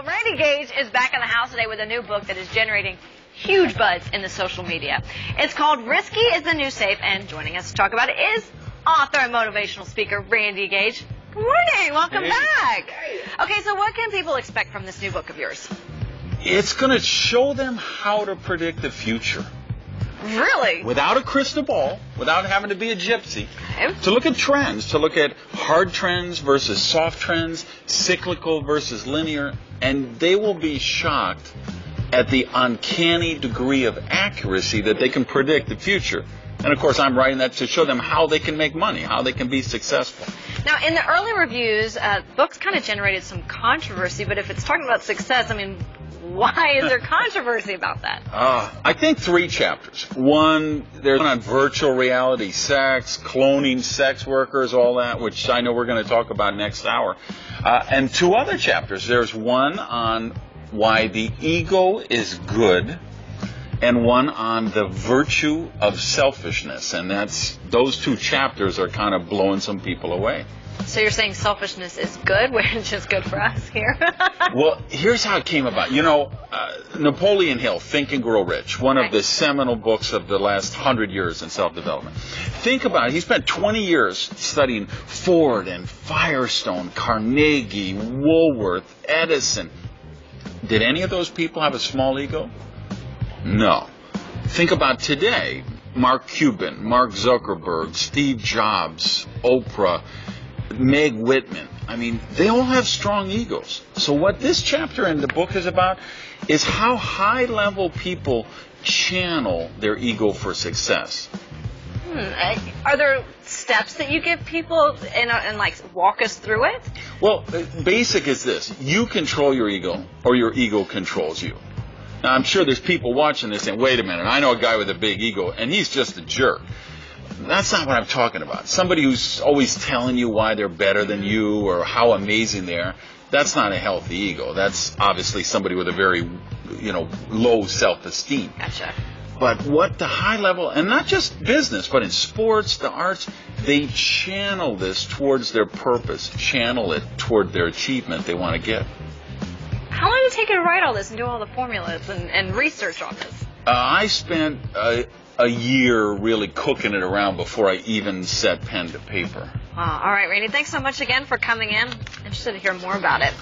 Well, Randy Gage is back in the house today with a new book that is generating huge buzz in the social media. It's called Risky is the New Safe, and joining us to talk about it is author and motivational speaker Randy Gage. Good morning. Welcome back. Okay, so what can people expect from this new book of yours? It's going to show them how to predict the future. Really? Without a crystal ball, without having to be a gypsy. Okay. To look at trends, to look at hard trends versus soft trends, cyclical versus linear, and they will be shocked at the uncanny degree of accuracy that they can predict the future. And of course, I'm writing that to show them how they can make money, how they can be successful. Now, in the early reviews, books kind of generated some controversy, but if it's talking about success, I mean, why is there controversy about that? I think 3 chapters. One, there's one on virtual reality, sex, cloning sex workers, all that, which I know we're going to talk about next hour. And 2 other chapters. There's one on why the ego is good, and one on the virtue of selfishness. And those 2 chapters are kind of blowing some people away. So you're saying selfishness is good, which is good for us here? Well, here's how it came about. You know, Napoleon Hill, Think and Grow Rich, one of the seminal books of the last 100 years in self-development. Think about it. He spent 20 years studying Ford and Firestone, Carnegie, Woolworth, Edison. Did any of those people have a small ego? No. Think about today. Mark Cuban, Mark Zuckerberg, Steve Jobs, Oprah, Meg Whitman. I mean, they all have strong egos. So what this chapter in the book is about is how high-level people channel their ego for success. Are there steps that you give people and like walk us through it? Well, basic is this. You control your ego, or your ego controls you. Now, I'm sure there's people watching this saying, wait a minute, I know a guy with a big ego, and he's just a jerk. That's not what I'm talking about. Somebody who's always telling you why they're better than you or how amazing they are, that's not a healthy ego. That's obviously somebody with a very, low self-esteem. Gotcha. But what the high level, and not just business, but in sports, the arts, they channel this towards their purpose, channel it toward their achievement they want to get. How long did it take you to write all this and do all the formulas and research on this? I spent a year really cooking it around before I even set pen to paper. Wow. All right, Randy, thanks so much again for coming in. Interested to hear more about it.